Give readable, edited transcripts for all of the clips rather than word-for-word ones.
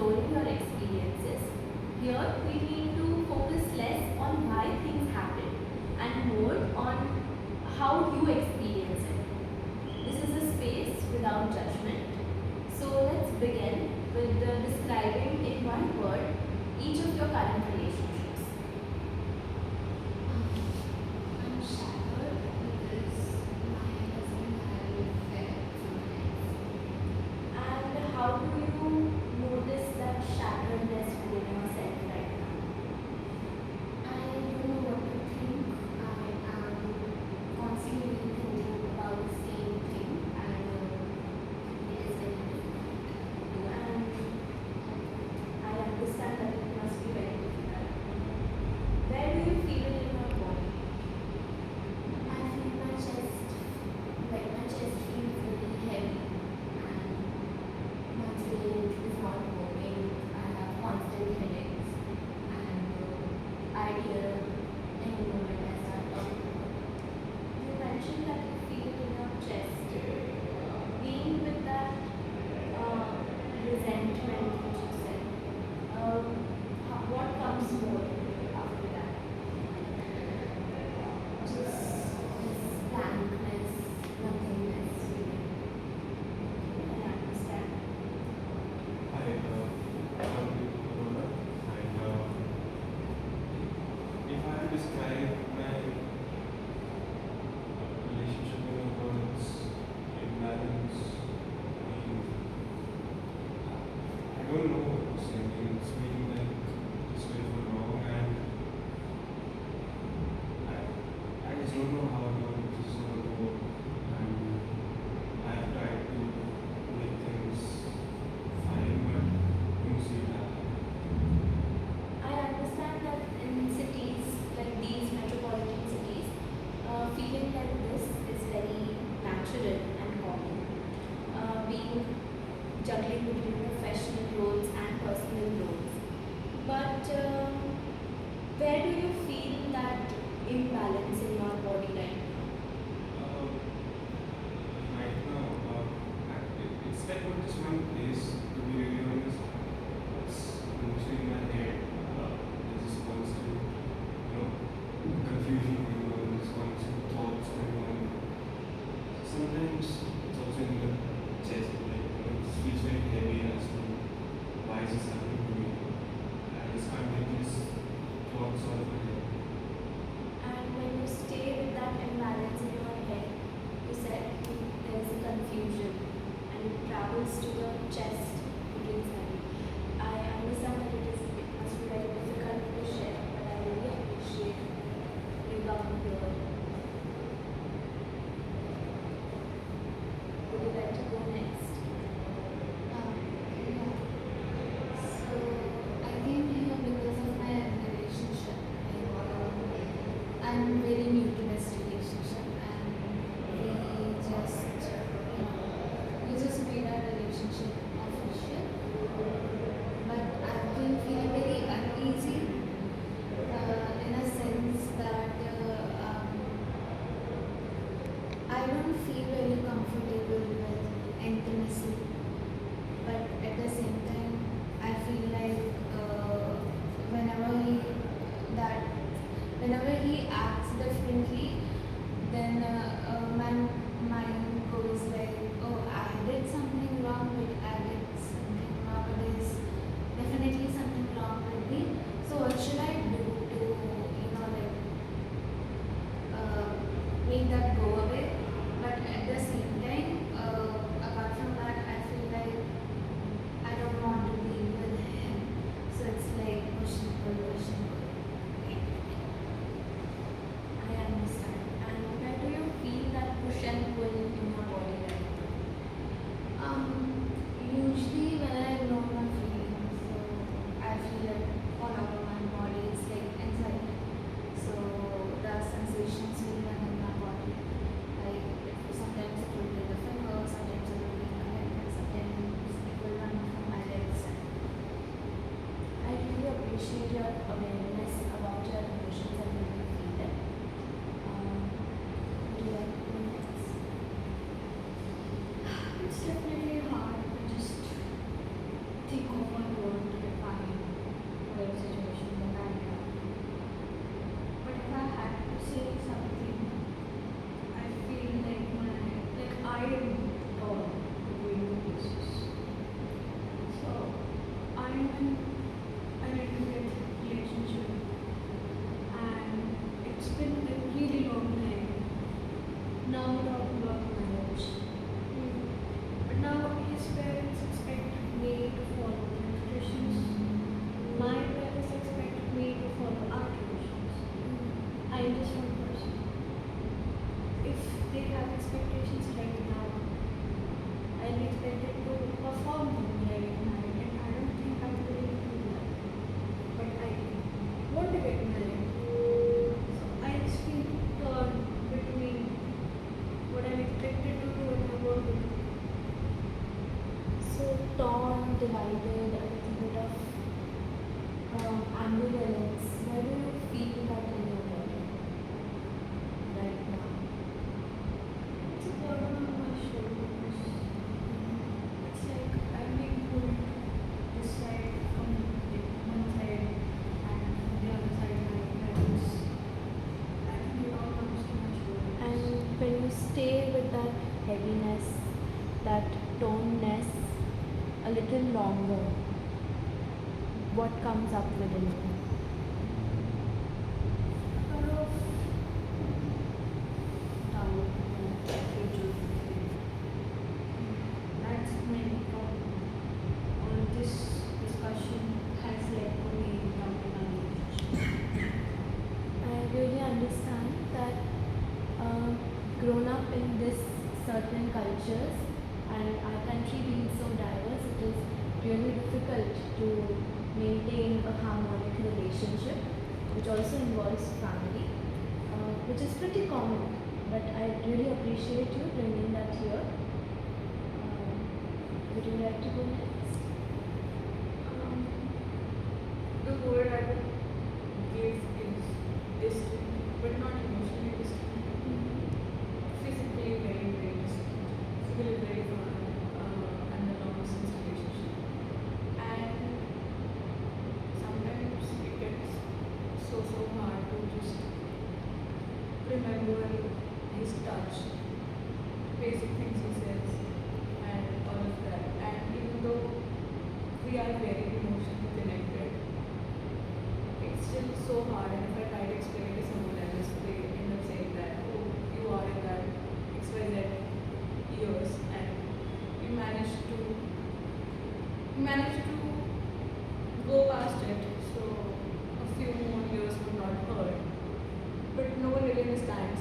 exploring your experiences. Here we need to focus less on why things happen and more on how you experience it. This is a space without judgment. So let's begin with describing in one word each of your current relationships. I'm shattered because my husband had an affair sometimes. And how do you notice that shatteredness within yourself right now? I don't know what to think. I am constantly thinking about the same thing, and it is very difficult to do. And I understand that it must be very difficult. Where do you feel it in your body? I feel my chest, like my chest feels really heavy, and my brain is not working. I have constant headaches, and I hear any moment I start talking about it. You mentioned that you feel it in your chest. Being with that resentment which you said, what comes more after that? Just this blankness, nothingness. I understand. If I had to describe my relationship with the words, imbalance, I don't know what to say. It's been like this way for long, and I just don't know how this is going to work. And I've tried to make things fine, but don't see it happen. I understand that in cities like these metropolitan cities, feeling like this is very natural and common. Being juggling between professional roles and personal roles. But where do you feel that imbalance in your body right now? Right now, it's like not just one place, to be really honest. It's mostly in my head. There's this constant, confusion going on, this constant thoughts going on. Sometimes it's also in the chest, like, it feels very heavy as to why is this happening to me. I just can't get these thoughts out of my head. And when you stay with that imbalance in your head, you said there is a confusion and it travels to the chest, begins heavy. I understand that it must be very difficult to share, but I really appreciate you coming here. Would you like to go next? Yeah. So I came here because of my relationship. I'm very new to this relationship, and we just made our relationship official. But I've been feeling very uneasy, in a sense that I don't feel very comfortable with intimacy, but at the same time, I feel like whenever he acts differently, then my mind goes like, oh, I did something wrong, but I did something wrong. There's definitely something wrong with me. So what should I do to, make that go away? But at the same time, apart from that, I feel like I don't want to be with him. So it's like push and pull, push and pull. I understand. And where do you feel that push and pull in your body right now? Usually when I ignore my feelings, so I feel it all over my body. It's like anxiety. So the sensations will run in my body. Like sometimes it will be the finger, sometimes it will be my head, sometimes it will run from my legs. I really appreciate your awareness about your emotions and how you feel them. Would you like to go next? It's definitely hard to just think of one word torn, divided, a little bit of ambivalence. Where do you feel that in your body right now? It's a burden on my shoulders. It's like I'm being pulled this side from like one side and the other side like that is I think it all comes to my shoulders. And when you stay with that heaviness, that toneness a little longer, what comes up within you? A lot of doubt and future. That's my problem. All this discussion has led to me doubting my relationship. I really understand that grown up in this certain cultures and our country being so diverse, it is really difficult to maintain a harmonic relationship, which also involves family, which is pretty common. But I really appreciate you bringing that here. Would you like to go next? Um, the word I would give is distant, but not emotionally distant. Physically very, very distant. Physically very far and a long distance relationship. And sometimes it gets so hard to just remember his touch, basic things he says, and all of that. And even though we are very emotionally connected, it's still so hard. And if I try to explain it to someone else, they end up saying that, oh, you are in that XYZ years, and you managed to go past it. So a few more years would not hurt. But no one really understands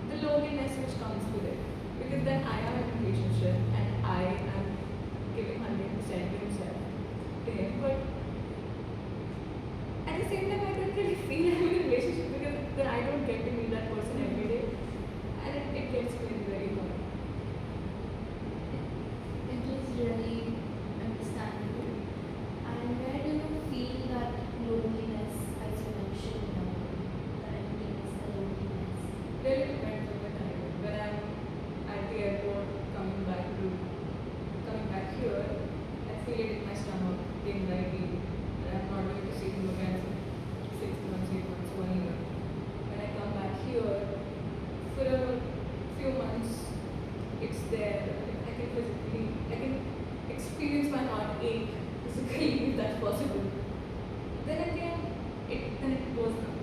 the loneliness which comes with it. Because then I am in a relationship and I am giving 100% to himself to him. But at the same time I don't really feel I'm in a relationship because then I don't get to meet that person every day. And it gets very, very hard. It is really understandable. And where do you feel that loneliness, as you mentioned, the emptiness, the loneliness? Really depends on the time. When I'm at the airport coming back here, I feel it in my stomach, the anxiety that I'm not going to see him again for 6 months, 8 months, 1 year. When I come back here, for a few months, it's there. I can experience my heart ache physically if that's possible. Then again, it goes down.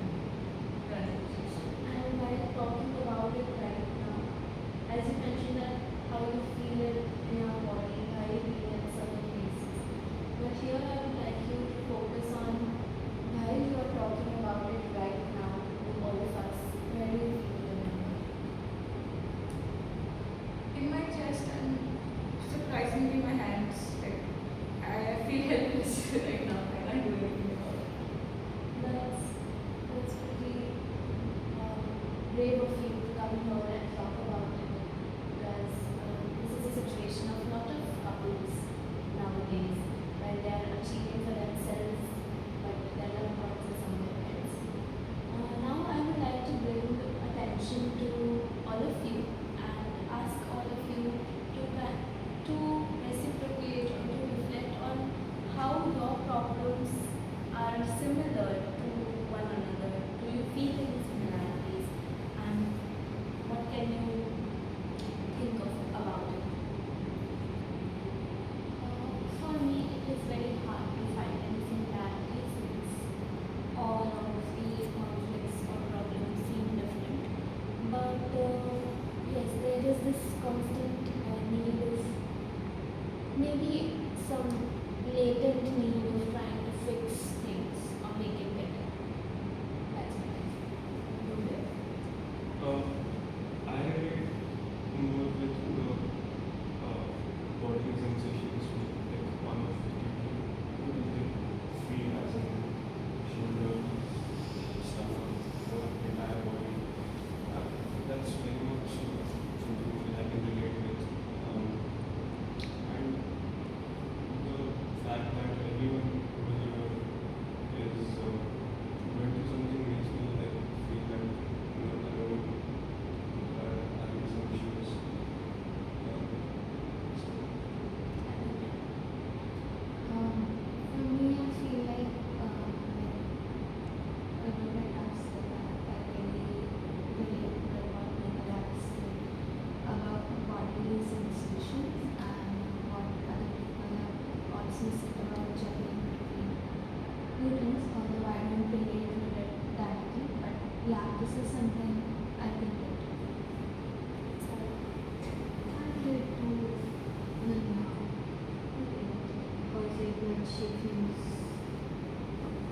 And while talking about it right now, as you mentioned that how you feel it in your body, how you feel in certain places. But here I would like you to focus on while you are talking about it right now with all of us, where do you feel it in your body? In my chest and surprisingly my hands, like I feel helpless right now. I can't do anything about it. That's pretty brave of you to come here and talk about it because this is a situation of a lot of couples nowadays where they are achieving for themselves but their loved ones are somewhere else. Now I would like to bring attention to all of you and ask all of you to reciprocate or to reflect on how your problems are similar to one another. Do you feel any similarities? And what can you think of about it? For me, it is very hard to find any similarities since all of these conflicts or problems seem different. But yes, there is this constant need of maybe some latent need of trying to fix things or make it better. That's what I feel. I relate more with the body sensations, like one of the people who they feel as in shoulder, stomach, the entire body. That's very much something that I can relate with. And this is something I can get. So, I relate to Nanya because like she feels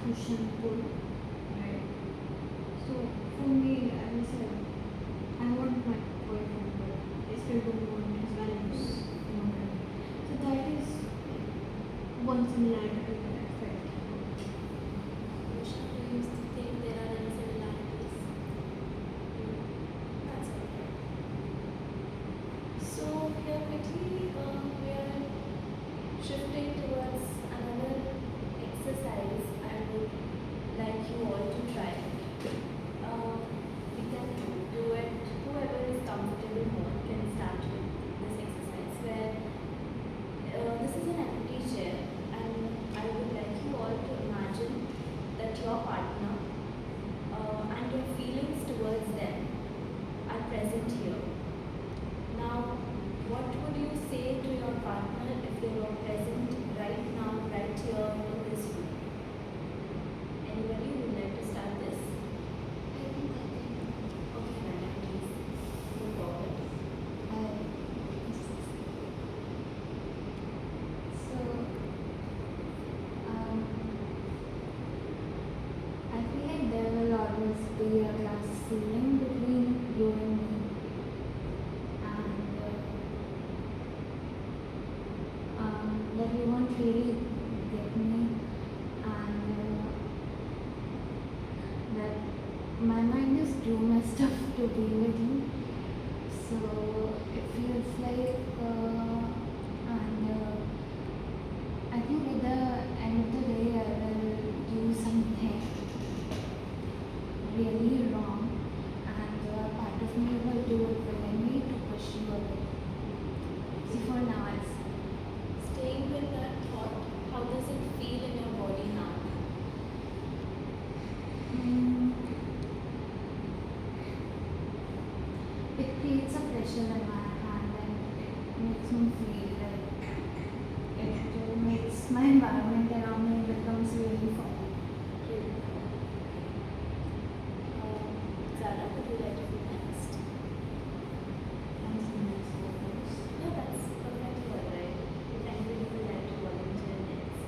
push and pull, right? So for me, as I said, I want my boyfriend, but I still don't want his values. You know what I mean? So that is one similarity that I felt. Vishal, do you think there are any similarities? That's okay. So here quickly we are shifting towards another exercise I would like you all to try. We can do it, whoever is comfortable more can start with this exercise where this is an empty chair and I would like you all to imagine that your partner and your feelings towards them are present here. Now, what would you say to your partner if they were present right now, right here in this room? Anybody would like to start this? Okay, Nanya, please move forward. So, I feel like there will always be a glass ceiling between you and me, and that you won't really get me, and that my mind is too messed up to be with you. So it feels like, and I think at the end of the day, I will do something really wrong, and part of me will do it willingly to push you away. See, for now, it's Staying with that thought, how does it feel in your body now? it creates a pressure in my hand, and it makes me feel like it makes my environment around me becomes really foggy. Zara, would you like to go next? No, that's perfectly alright. If anybody would like to volunteer next.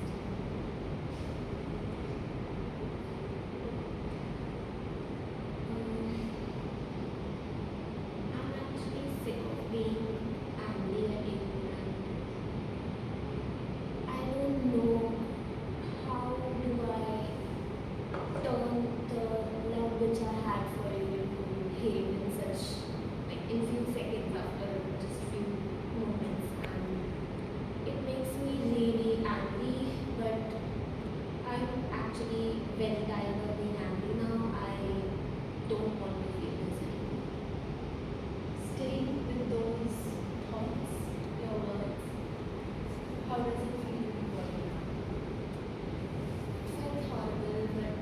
I'm actually sick of being angry and ignorant. I don't know how do I turn the love which I had for you into hate in such like in few seconds after just few moments, and it makes me really angry, but I'm actually very tired of being angry now. I don't want to feel this anymore. Staying with those thoughts, your words, how does it feel in your body now? It felt horrible, but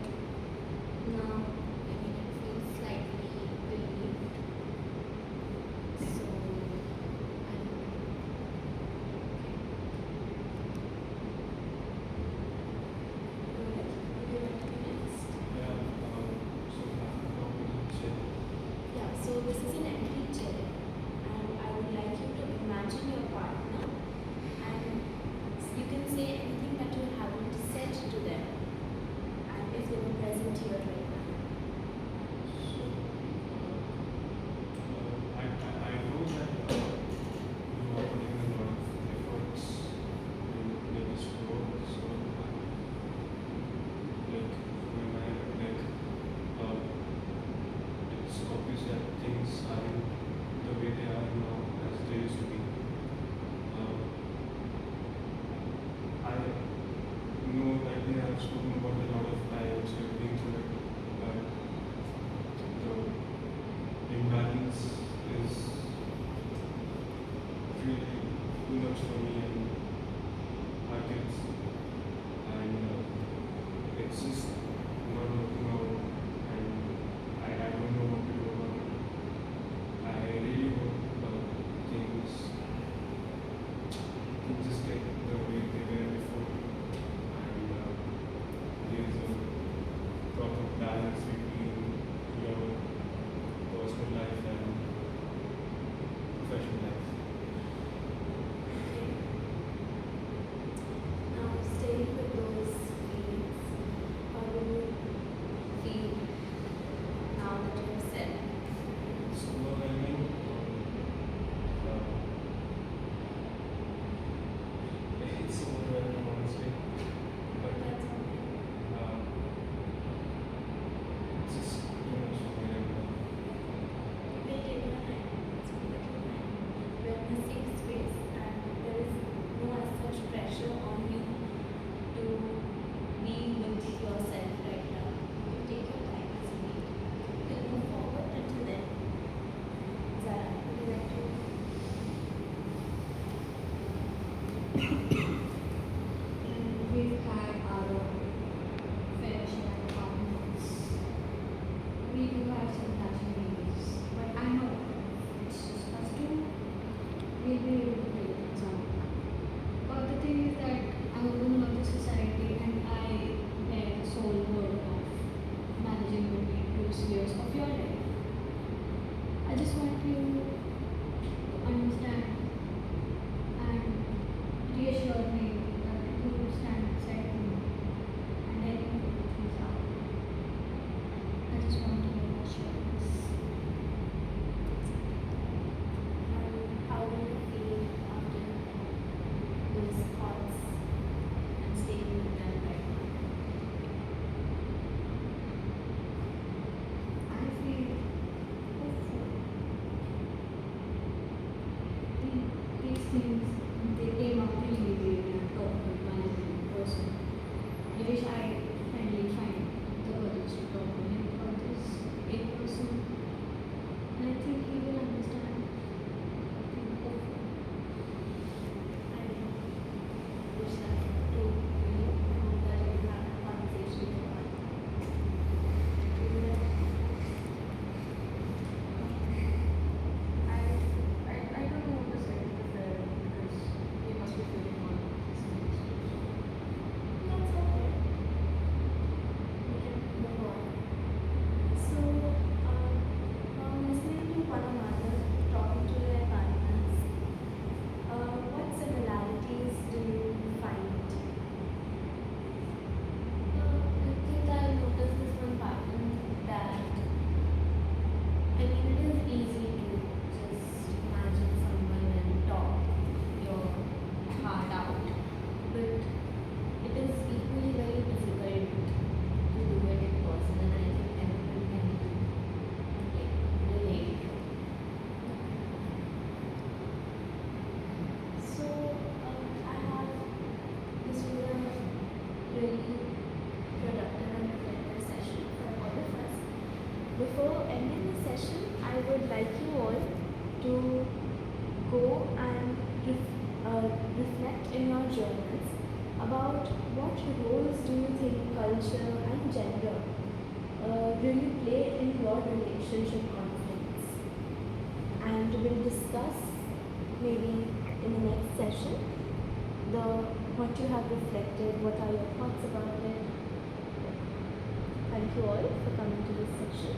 now, I mean, it feels slightly relieved. So, I don't know. Rohit, would you like to be next? Yeah, so how would you say? Yeah, so this is an empty chair, and I would like you to imagine your partner, and you can say anything that you haven't said to them, and if they were present here right now. So, I know that you are putting a lot of efforts in make this grow. So, like when I like, it's obvious that things aren't the way they are now as they used to be. I know that we have spoken about a lot of times we've been through it, but the imbalance is really too much for me and my kids, and it's just not working out, and I don't know what to do about it. I really hope things just get the way they were before, and there's a proper balance between your We've had our own fair share of arguments. We do have some touching babies, but I know it's just us two. We'll be able to play things out. But the thing is that I'm a woman of the society and I bear the sole burden of managing between two spheres of your life. I just want you to understand and reassure me that you will stand beside me and let me figure things out. I just want to know assurance. How do you feel after those thoughts and staying with them right now? I feel hopeful. These things, they came out really easy when I talked with my person. I wish I finally find the courage to talk to him about this in person. And I think he will understand. I'm hopeful. I wish that too, you know, I hope that you will have a conversation with her. I don't know what to say to the parent because they must be feeling all of these things. That's okay. We can move on. So, now listening to one another, talking to their partners, what similarities do you find? I think I noticed this one pattern that I mean, it is easy to just imagine someone and talk your heart out, but it is equally very difficult to do it in person, and I think everyone can like relate. So, I have this was a really productive and reflective session for all of us. Before ending the session, I would like you all to go and reflect in your journals about what roles do you think culture and gender really play in your relationship conflicts. And we'll discuss maybe in the next session what you have reflected, what are your thoughts about it. Thank you all for coming to this session.